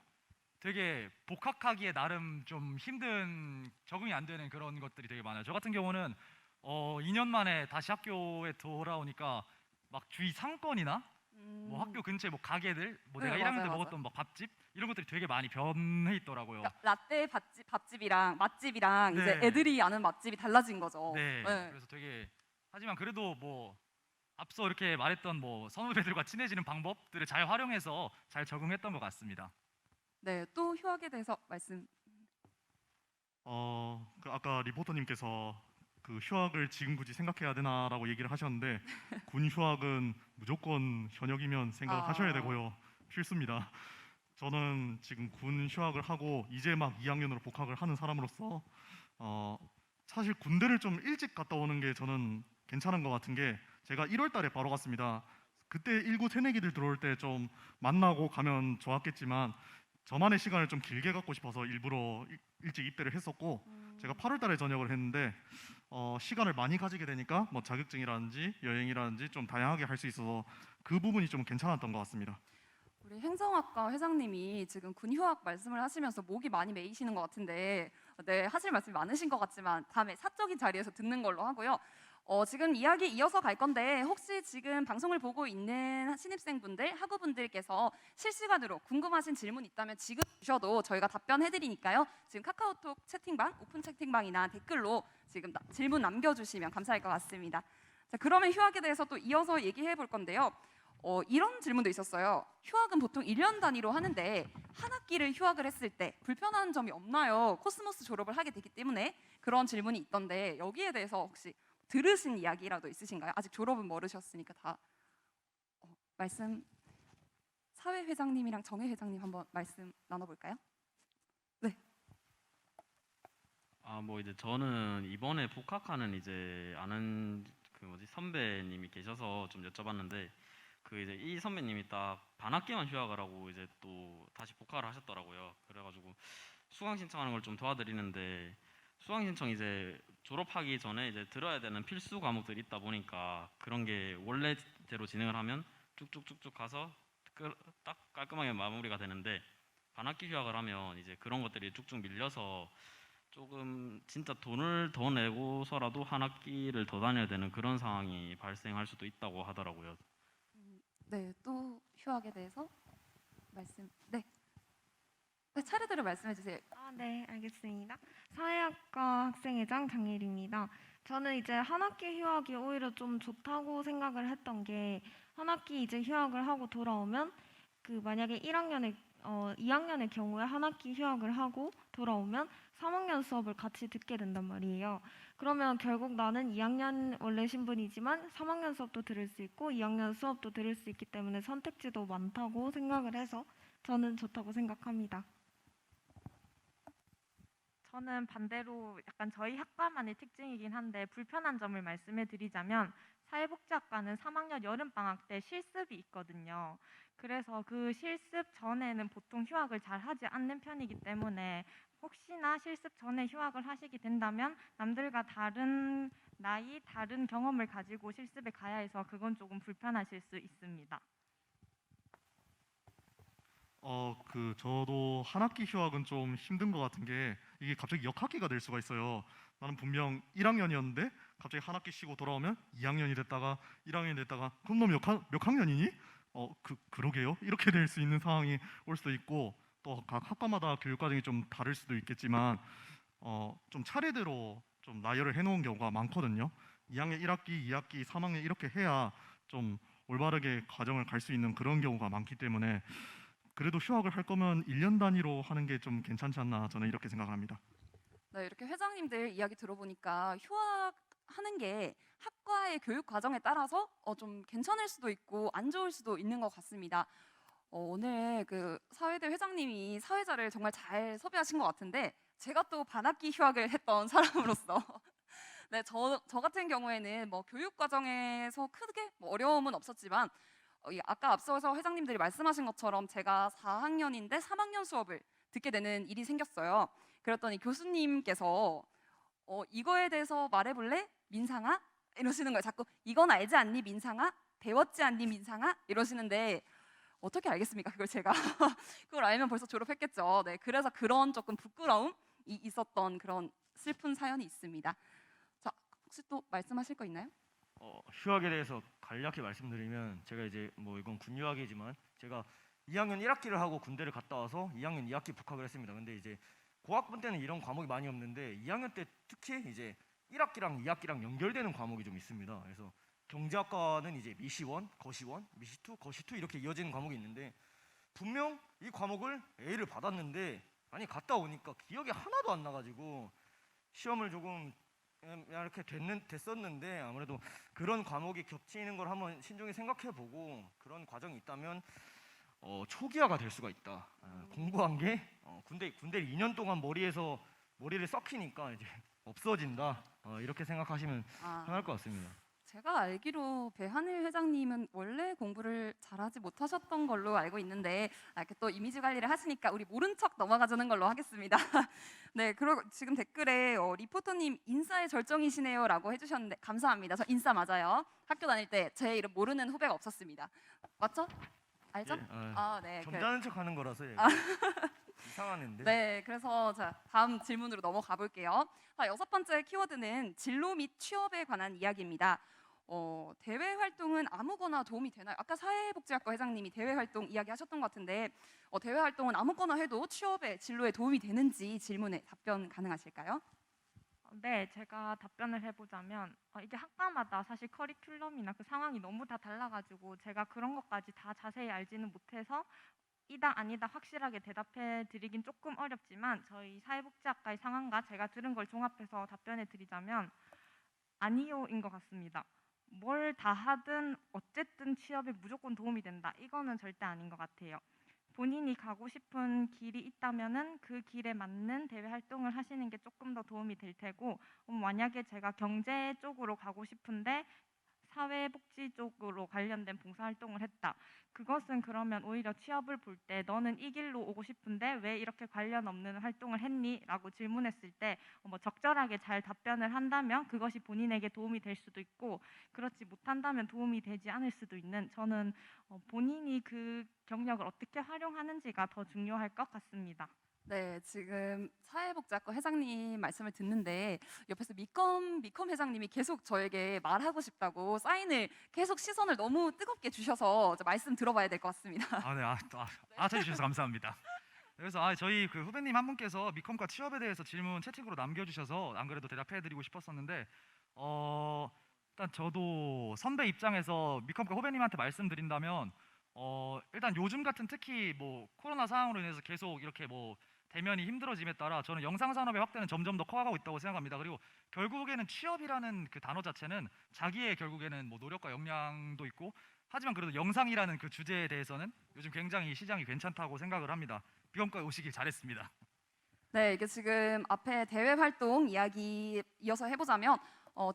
되게 복학하기에 나름 좀 힘든 적응이 안 되는 그런 것들이 되게 많아요. 저 같은 경우는 2년 만에 다시 학교에 돌아오니까 막 주위 상권이나 뭐 학교 근처에 뭐 가게들 뭐 네, 내가 1학년 때 맞아요, 먹었던 막 밥집 이런 것들이 되게 많이 변해 있더라고요. 그러니까 라떼 밥집이랑 맛집이랑 이제 네. 애들이 아는 맛집이 달라진 거죠. 네. 그래서 되게 하지만 그래도 뭐 앞서 이렇게 말했던 뭐 선후배들과 친해지는 방법들을 잘 활용해서 잘 적응했던 것 같습니다. 네, 또 휴학에 대해서 말씀. 그 아까 리포터님께서 그 휴학을 지금 굳이 생각해야 되나라고 얘기를 하셨는데 군 휴학은 무조건 현역이면 생각하셔야 되고요. 필수입니다. 저는 지금 군 휴학을 하고 이제 막 2학년으로 복학을 하는 사람으로서 사실 군대를 좀 일찍 갔다 오는 게 저는 괜찮은 것 같은 게 제가 1월 달에 바로 갔습니다. 그때 19 새내기들 들어올 때 좀 만나고 가면 좋았겠지만 저만의 시간을 좀 길게 갖고 싶어서 일부러 일찍 입대를 했었고 제가 8월 달에 전역을 했는데 시간을 많이 가지게 되니까 뭐 자격증이라든지 여행이라든지 좀 다양하게 할 수 있어서 그 부분이 좀 괜찮았던 것 같습니다. 우리 행정학과 회장님이 지금 군 휴학 말씀을 하시면서 목이 많이 메이시는 것 같은데 네, 하실 말씀이 많으신 것 같지만 다음에 사적인 자리에서 듣는 걸로 하고요. 지금 이야기 이어서 갈 건데 혹시 지금 방송을 보고 있는 신입생분들, 학우분들께서 실시간으로 궁금하신 질문 있다면 지금 주셔도 저희가 답변해드리니까요. 지금 카카오톡 채팅방, 오픈 채팅방이나 댓글로 지금 질문 남겨주시면 감사할 것 같습니다. 자, 그러면 휴학에 대해서 또 이어서 얘기해 볼 건데요. 이런 질문도 있었어요. 휴학은 보통 1년 단위로 하는데 한 학기를 휴학을 했을 때 불편한 점이 없나요? 코스모스 졸업을 하게 되기 때문에 그런 질문이 있던데 여기에 대해서 혹시 들으신 이야기라도 있으신가요? 아직 졸업은 모르셨으니까 다 말씀 사회 회장님이랑 정혜 회장님 한번 말씀 나눠볼까요? 네. 뭐 이제 저는 이번에 복학하는 이제 아는 그 뭐지 선배님이 계셔서 좀 여쭤봤는데 그 이제 이 선배님이 딱 반학기만 휴학을 하고 이제 또 다시 복학을 하셨더라고요. 그래가지고 수강 신청하는 걸 좀 도와드리는데 수강 신청 이제 졸업하기 전에 이제 들어야 되는 필수 과목들이 있다 보니까 그런 게 원래대로 진행을 하면 쭉쭉쭉쭉 가서 딱 깔끔하게 마무리가 되는데 반학기 휴학을 하면 이제 그런 것들이 쭉쭉 밀려서 조금 진짜 돈을 더 내고서라도 한 학기를 더 다녀야 되는 그런 상황이 발생할 수도 있다고 하더라고요. 네, 또 휴학에 대해서 말씀. 네. 네, 차례대로 말씀해 주세요. 네, 알겠습니다. 사회학과 학생회장 장예리입니다. 저는 이제 한 학기 휴학이 오히려 좀 좋다고 생각을 했던 게 한 학기 이제 휴학을 하고 돌아오면 그 만약에 2학년의 경우에 한 학기 휴학을 하고 돌아오면 3학년 수업을 같이 듣게 된단 말이에요. 그러면 결국 나는 2학년 원래 신분이지만 3학년 수업도 들을 수 있고 2학년 수업도 들을 수 있기 때문에 선택지도 많다고 생각을 해서 저는 좋다고 생각합니다. 저는 반대로 약간 저희 학과만의 특징이긴 한데 불편한 점을 말씀해 드리자면 사회복지학과는 3학년 여름방학 때 실습이 있거든요. 그래서 그 실습 전에는 보통 휴학을 잘 하지 않는 편이기 때문에 혹시나 실습 전에 휴학을 하시게 된다면 남들과 다른 나이, 다른 경험을 가지고 실습에 가야 해서 그건 조금 불편하실 수 있습니다. 저도 한 학기 휴학은 좀 힘든 것 같은 게 이게 갑자기 역학기가 될 수가 있어요. 나는 분명 1학년이었는데 갑자기 한 학기 쉬고 돌아오면 2학년이 됐다가 1학년이 됐다가 그럼 너 몇 학년이니? 그러게요. 이렇게 될 수 있는 상황이 올 수도 있고 또 각 학과마다 교육 과정이 좀 다를 수도 있겠지만 좀 차례대로 좀 나열을 해놓은 경우가 많거든요. 2학년 1학기, 2학기, 3학년 이렇게 해야 좀 올바르게 과정을 갈 수 있는 그런 경우가 많기 때문에 그래도 휴학을 할 거면 1년 단위로 하는 게 좀 괜찮지 않나 저는 이렇게 생각합니다. 네, 이렇게 회장님들 이야기 들어보니까 휴학하는 게 학과의 교육 과정에 따라서 좀 괜찮을 수도 있고 안 좋을 수도 있는 것 같습니다. 오늘 그 사회대 회장님이 사회자를 정말 잘 섭외하신 것 같은데 제가 또 반학기 휴학을 했던 사람으로서 네, 저 같은 경우에는 뭐 교육 과정에서 크게 뭐 어려움은 없었지만 아까 앞서서 회장님들이 말씀하신 것처럼 제가 4학년인데 3학년 수업을 듣게 되는 일이 생겼어요. 그랬더니 교수님께서 이거에 대해서 말해볼래? 민상아? 이러시는 거예요. 자꾸 이건 알지 않니 민상아? 배웠지 않니 민상아? 이러시는데 어떻게 알겠습니까? 그걸 제가 그걸 알면 벌써 졸업했겠죠. 네, 그래서 그런 조금 부끄러움이 있었던 그런 슬픈 사연이 있습니다. 자, 혹시 또 말씀하실 거 있나요? 휴학에 대해서 간략히 말씀드리면 제가 이제 뭐 이건 군 휴학이지만 제가 2학년 1학기를 하고 군대를 갔다 와서 2학년 2학기 복학을 했습니다. 근데 이제 고학번 때는 이런 과목이 많이 없는데 2학년 때 특히 이제 1학기랑 2학기랑 연결되는 과목이 좀 있습니다. 그래서 경제학과는 이제 미시1, 거시1, 미시2, 거시2 이렇게 이어지는 과목이 있는데 분명 이 과목을 A를 받았는데 아니 갔다 오니까 기억이 하나도 안 나가지고 시험을 조금 이렇게 됐었는데 아무래도 그런 과목이 겹치는 걸 한번 신중히 생각해보고 그런 과정이 있다면 초기화가 될 수가 있다. 공부한 게 군대를 2년 동안 머리를 썩히니까 이제 없어진다. 이렇게 생각하시면 편할 것 같습니다. 제가 알기로 배하늘 회장님은 원래 공부를 잘하지 못하셨던 걸로 알고 있는데 이렇게 또 이미지 관리를 하시니까 우리 모른 척 넘어가주는 걸로 하겠습니다. 네, 그리고 지금 댓글에 리포터님 인싸의 절정이시네요라고 해주셨는데 감사합니다. 저 인싸 맞아요. 학교 다닐 때 제 이름 모르는 후배가 없었습니다. 맞죠? 알죠? 네. 점잖은 척하는 거라서 이상하는데. 네, 그래서 자 다음 질문으로 넘어가 볼게요. 자, 6번째 키워드는 진로 및 취업에 관한 이야기입니다. 대외 활동은 아무거나 도움이 되나요? 아까 사회복지학과 회장님이 대외 활동 이야기하셨던 것 같은데 대외 활동은 아무거나 해도 취업에 진로에 도움이 되는지 질문에 답변 가능하실까요? 네, 제가 답변을 해보자면 이게 학과마다 사실 커리큘럼이나 그 상황이 너무 다 달라가지고 제가 그런 것까지 다 자세히 알지는 못해서 이다 아니다 확실하게 대답해 드리긴 조금 어렵지만 저희 사회복지학과의 상황과 제가 들은 걸 종합해서 답변해 드리자면 아니요인 것 같습니다. 뭘 다 하든 어쨌든 취업에 무조건 도움이 된다. 이거는 절대 아닌 것 같아요. 본인이 가고 싶은 길이 있다면은 그 길에 맞는 대외 활동을 하시는 게 조금 더 도움이 될 테고 만약에 제가 경제 쪽으로 가고 싶은데 사회복지 쪽으로 관련된 봉사활동을 했다. 그것은 그러면 오히려 취업을 볼 때 너는 이 길로 오고 싶은데 왜 이렇게 관련 없는 활동을 했니? 라고 질문했을 때 적절하게 잘 답변을 한다면 그것이 본인에게 도움이 될 수도 있고 그렇지 못한다면 도움이 되지 않을 수도 있는 저는 본인이 그 경력을 어떻게 활용하는지가 더 중요할 것 같습니다. 네, 지금 사회복지학과 회장님 말씀을 듣는데 옆에서 미컴 회장님이 계속 저에게 말하고 싶다고 사인을 계속 시선을 너무 뜨겁게 주셔서 말씀 들어봐야 될 것 같습니다. 해주셔서 감사합니다. 그래서 저희 그 후배님 한 분께서 미컴과 취업에 대해서 질문 채팅으로 남겨주셔서 안 그래도 대답해드리고 싶었었는데 일단 저도 선배 입장에서 미컴과 후배님한테 말씀드린다면 일단 요즘 같은 특히 뭐 코로나 상황으로 인해서 계속 이렇게 뭐 대면이 힘들어짐에 따라 저는 영상 산업의 확대는 점점 더 커가고 있다고 생각합니다. 그리고 결국에는 취업이라는 그 단어 자체는 자기의 결국에는 뭐 노력과 역량도 있고 하지만 그래도 영상이라는 그 주제에 대해서는 요즘 굉장히 시장이 괜찮다고 생각을 합니다. 비검과에 오시길 잘했습니다. 네, 이게 지금 앞에 대외 활동 이야기 이어서 해보자면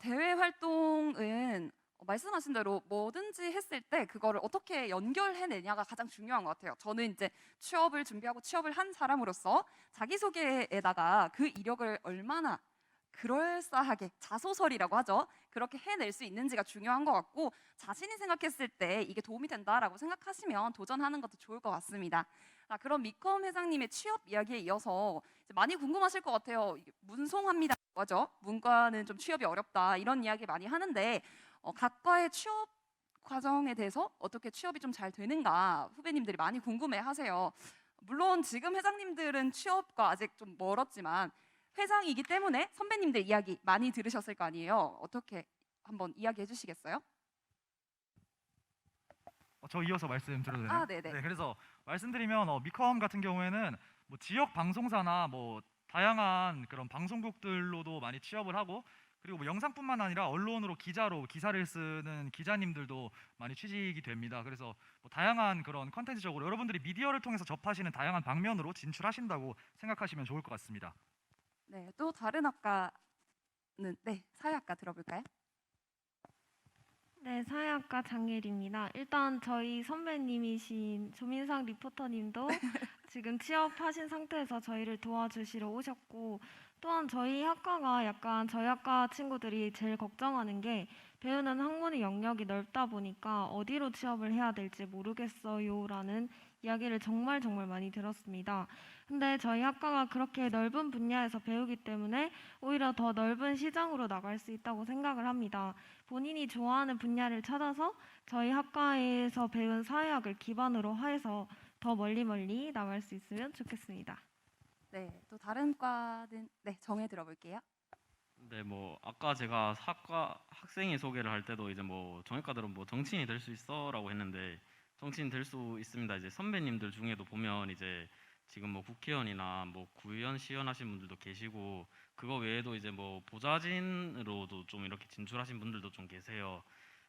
대외 활동은 말씀하신 대로 뭐든지 했을 때 그거를 어떻게 연결해내냐가 가장 중요한 것 같아요. 저는 이제 취업을 준비하고 취업을 한 사람으로서 자기소개에다가 그 이력을 얼마나 그럴싸하게 자소설이라고 하죠. 그렇게 해낼 수 있는지가 중요한 것 같고 자신이 생각했을 때 이게 도움이 된다라고 생각하시면 도전하는 것도 좋을 것 같습니다. 그럼 미컴 회장님의 취업 이야기에 이어서 이제 많이 궁금하실 것 같아요. 이게 문송합니다. 맞죠? 문과는 좀 취업이 어렵다 이런 이야기 많이 하는데 각과의 취업 과정에 대해서 어떻게 취업이 좀 잘 되는가 후배님들이 많이 궁금해하세요. 물론 지금 회장님들은 취업과 아직 좀 멀었지만 회장이기 때문에 선배님들 이야기 많이 들으셨을 거 아니에요. 어떻게 한번 이야기해 주시겠어요? 저 이어서 말씀드려도 되나요? 네네. 네, 그래서 말씀드리면 미컴 같은 경우에는 뭐 지역 방송사나 뭐 다양한 그런 방송국들로도 많이 취업을 하고 그리고 뭐 영상뿐만 아니라 언론으로 기자로 기사를 쓰는 기자님들도 많이 취직이 됩니다. 그래서 뭐 다양한 그런 컨텐츠적으로 여러분들이 미디어를 통해서 접하시는 다양한 방면으로 진출하신다고 생각하시면 좋을 것 같습니다. 네, 또 다른 학과는 사회학과 들어볼까요? 네, 사회학과 장예리입니다. 일단 저희 선배님이신 조민상 리포터님도 지금 취업하신 상태에서 저희를 도와주시러 오셨고 또한 저희 학과가 약간 저희 학과 친구들이 제일 걱정하는 게 배우는 학문의 영역이 넓다 보니까 어디로 취업을 해야 될지 모르겠어요라는 이야기를 정말 많이 들었습니다. 근데 저희 학과가 그렇게 넓은 분야에서 배우기 때문에 오히려 더 넓은 시장으로 나갈 수 있다고 생각을 합니다. 본인이 좋아하는 분야를 찾아서 저희 학과에서 배운 사회학을 기반으로 해서 더 멀리 나갈 수 있으면 좋겠습니다. 네, 또 다른 과는 정해 들어볼게요. 네, 뭐 아까 제가 학생회 소개를 할 때도 이제 뭐 정외과들은 뭐 정치인이 될 수 있어라고 했는데 정치인 될 수 있습니다. 이제 선배님들 중에도 보면 이제 지금 뭐 국회의원이나 뭐 구의원, 시의원 하신 분들도 계시고 그거 외에도 이제 뭐 보좌진으로도 좀 이렇게 진출하신 분들도 좀 계세요.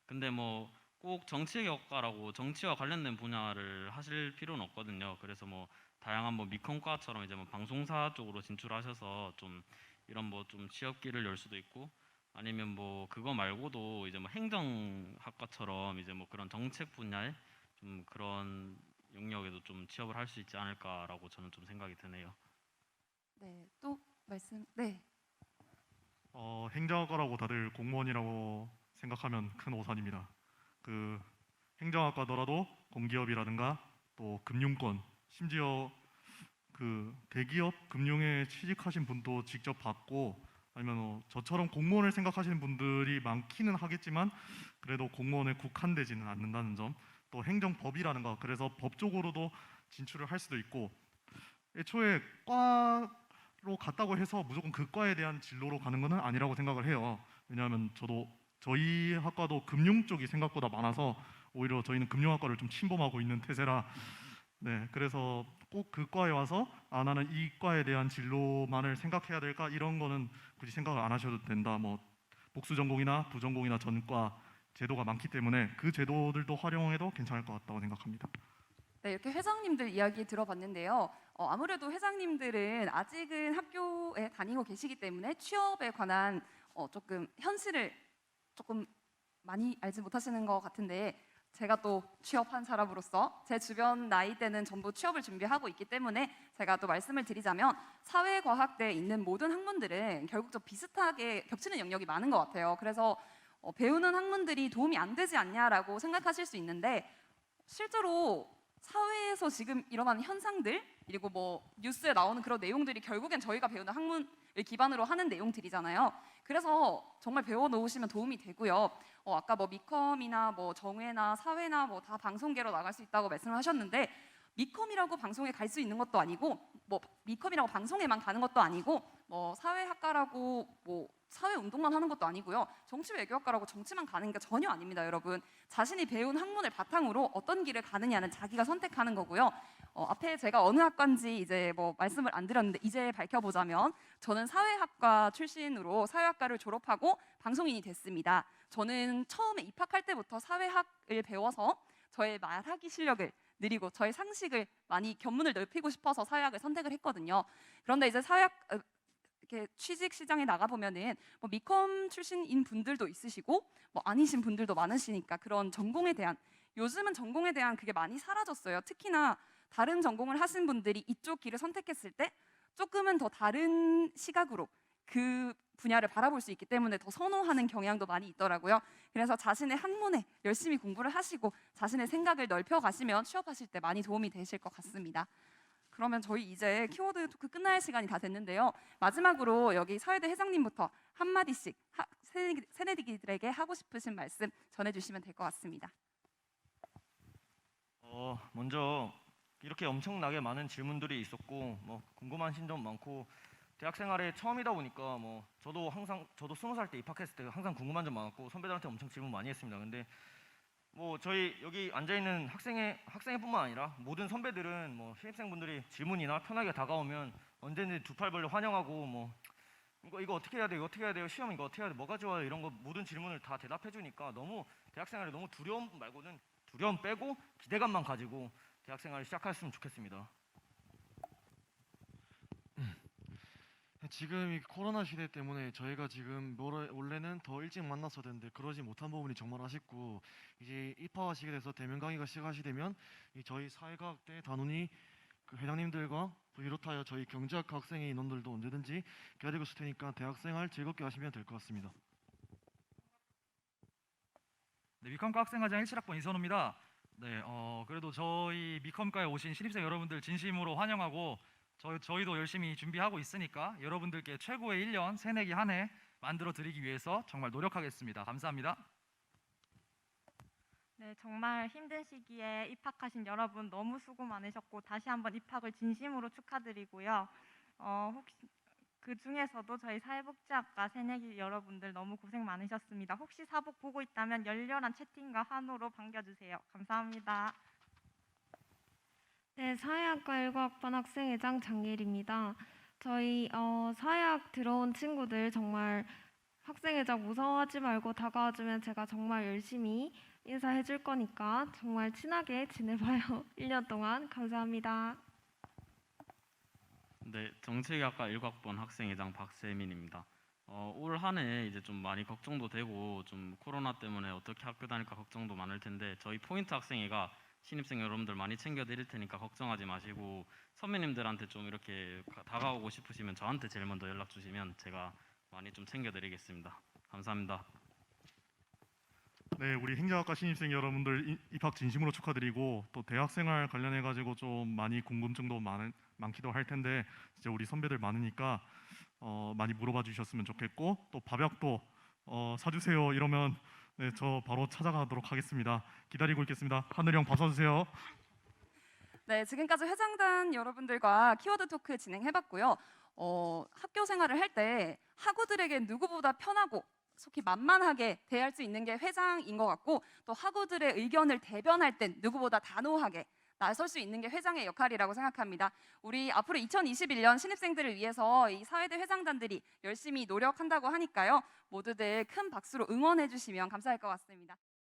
근데 뭐 꼭 정치개혁과라고 정치와 관련된 분야를 하실 필요는 없거든요. 그래서 뭐 다양한 뭐 미컨과처럼 이제 뭐 방송사 쪽으로 진출하셔서 좀 이런 뭐 좀 취업기를 열 수도 있고, 아니면 뭐 그거 말고도 이제 뭐 행정학과처럼 이제 뭐 그런 정책 분야에 좀 그런 영역에도 좀 취업을 할 수 있지 않을까라고 저는 좀 생각이 드네요. 네, 또 말씀. 네. 행정학과라고 다들 공무원이라고 생각하면 큰 오산입니다. 그 행정학과더라도 공기업이라든가 또 금융권, 심지어 그 대기업 금융에 취직하신 분도 직접 받고, 아니면 저처럼 공무원을 생각하시는 분들이 많기는 하겠지만 그래도 공무원에 국한되지는 않는다는 점, 또 행정법이라든가 그래서 법 쪽으로도 진출을 할 수도 있고, 애초에 과로 갔다고 해서 무조건 그 과에 대한 진로로 가는 것은 아니라고 생각을 해요. 왜냐하면 저희 학과도 금융 쪽이 생각보다 많아서 오히려 저희는 금융학과를 좀 침범하고 있는 태세라, 네, 그래서 꼭 그 과에 와서 나는 이 과에 대한 진로만을 생각해야 될까, 이런 거는 굳이 생각을 안 하셔도 된다. 뭐 복수 전공이나 부전공이나 전과 제도가 많기 때문에 그 제도들도 활용해도 괜찮을 것 같다고 생각합니다. 네, 이렇게 회장님들 이야기 들어봤는데요. 아무래도 회장님들은 아직은 학교에 다니고 계시기 때문에 취업에 관한 조금 현실을 조금 많이 알지 못하시는 것 같은데, 제가 또 취업한 사람으로서 제 주변 나이대는 전부 취업을 준비하고 있기 때문에 제가 또 말씀을 드리자면, 사회과학대에 있는 모든 학문들은 결국 좀 비슷하게 겹치는 영역이 많은 것 같아요. 그래서 배우는 학문들이 도움이 안 되지 않냐라고 생각하실 수 있는데, 실제로 사회에서 지금 일어나는 현상들, 그리고 뭐 뉴스에 나오는 그런 내용들이 결국엔 저희가 배우는 학문을 기반으로 하는 내용들이잖아요. 그래서 정말 배워놓으시면 도움이 되고요. 아까 뭐 미컴이나 뭐 정회나 사회나 뭐 다 방송계로 나갈 수 있다고 말씀을 하셨는데, 미컴이라고 방송에 갈 수 있는 것도 아니고, 뭐 미컴이라고 방송에만 가는 것도 아니고, 뭐 사회학과라고 뭐 사회 운동만 하는 것도 아니고요. 정치외교학과라고 정치만 가는 게 전혀 아닙니다, 여러분. 자신이 배운 학문을 바탕으로 어떤 길을 가느냐는 자기가 선택하는 거고요. 앞에 제가 어느 학과인지 이제 뭐 말씀을 안 드렸는데 이제 밝혀보자면, 저는 사회학과 출신으로 사회학과를 졸업하고 방송인이 됐습니다. 저는 처음에 입학할 때부터 사회학을 배워서 저의 말하기 실력을 늘리고 저의 상식을 많이 견문을 넓히고 싶어서 사회학을 선택을 했거든요. 그런데 이제 사회학 이렇게 취직 시장에 나가 보면은 뭐 미컴 출신인 분들도 있으시고 뭐 아니신 분들도 많으시니까, 그런 전공에 대한, 요즘은 전공에 대한 그게 많이 사라졌어요. 특히나 다른 전공을 하신 분들이 이쪽 길을 선택했을 때 조금은 더 다른 시각으로 그 분야를 바라볼 수 있기 때문에 더 선호하는 경향도 많이 있더라고요. 그래서 자신의 학문에 열심히 공부를 하시고 자신의 생각을 넓혀 가시면 취업하실 때 많이 도움이 되실 것 같습니다. 그러면 저희 이제 키워드 토크 끝날 시간이 다 됐는데요. 마지막으로 여기 사회대 회장님부터 한마디씩 새내기들에게 하고 싶으신 말씀 전해주시면 될 것 같습니다. 먼저 이렇게 엄청나게 많은 질문들이 있었고 뭐 궁금하신 점 많고, 대학 생활에 처음이다 보니까 뭐 저도 20살 때 입학했을 때 항상 궁금한 점 많았고 선배들한테 엄청 질문 많이 했습니다. 근데 뭐 저희 여기 앉아 있는 학생회뿐만 아니라 모든 선배들은 뭐 신입생분들이 질문이나 편하게 다가오면 언제든지 두 팔 벌려 환영하고, 뭐 이거 어떻게 해야 돼, 이거 어떻게 해야 돼요, 시험 이거 어떻게 해야 돼, 뭐가 좋아요, 이런 거 모든 질문을 다 대답해 주니까 너무 대학 생활에 너무 두려움 말고는, 두려움 빼고 기대감만 가지고 대학 생활을 시작했으면 좋겠습니다. 지금 이 코로나 시대 때문에 저희가 지금 원래는 더 일찍 만났어야 되는데 그러지 못한 부분이 정말 아쉽고, 이제 입학하시게 돼서 대면 강의가 시작하시되면 저희 사회과학대 단원이 그 회장님들과 비롯하여 저희 경제학과 학생회 인원들도 언제든지 기다리고 있을 테니까 대학생활 즐겁게 하시면 될 것 같습니다. 네, 미컴과 학생회장 17학번 이선호입니다. 네, 그래도 저희 미컴과에 오신 신입생 여러분들 진심으로 환영하고, 저희도 열심히 준비하고 있으니까 여러분들께 최고의 1년 새내기 한 해 만들어 드리기 위해서 정말 노력하겠습니다. 감사합니다. 네, 정말 힘든 시기에 입학하신 여러분 너무 수고 많으셨고 다시 한번 입학을 진심으로 축하드리고요. 혹시 그 중에서도 저희 사회복지학과 새내기 여러분들 너무 고생 많으셨습니다. 혹시 사복 보고 있다면 열렬한 채팅과 환호로 반겨주세요. 감사합니다. 네, 사회학과 19학번 학생회장 장예리입니다. 저희 사회학 들어온 친구들 정말 학생회장 무서워하지 말고 다가와주면 제가 정말 열심히 인사해 줄 거니까 정말 친하게 지내봐요. 1년 동안 감사합니다. 네, 정치학과 1학번 학생회장 박세민입니다. 올 한 해 이제 좀 많이 걱정도 되고 좀 코로나 때문에 어떻게 학교 다닐까 걱정도 많을 텐데 저희 포인트 학생회가 신입생 여러분들 많이 챙겨 드릴 테니까 걱정하지 마시고 선배님들한테 좀 이렇게 다가오고 싶으시면 저한테 제일 먼저 연락 주시면 제가 많이 좀 챙겨 드리겠습니다. 감사합니다. 네, 우리 행정학과 신입생 여러분들 입학 진심으로 축하드리고 또 대학생활 관련해 가지고 좀 많이 궁금증도 많기도 할 텐데 진짜 우리 선배들 많으니까 많이 물어봐 주셨으면 좋겠고 또 밥약도 사주세요 이러면 네, 저 바로 찾아가도록 하겠습니다. 기다리고 있겠습니다. 하늘이 형 밥 사주세요. 네, 지금까지 회장단 여러분들과 키워드 토크 진행해봤고요. 학교 생활을 할 때 학우들에게 누구보다 편하고 속히 만만하게 대할 수 있는 게 회장인 것 같고 또 학우들의 의견을 대변할 땐 누구보다 단호하게 나설 수 있는 게 회장의 역할이라고 생각합니다. 우리 앞으로 2021년 신입생들을 위해서 이 사회대 회장단들이 열심히 노력한다고 하니까요. 모두들 큰 박수로 응원해 주시면 감사할 것 같습니다.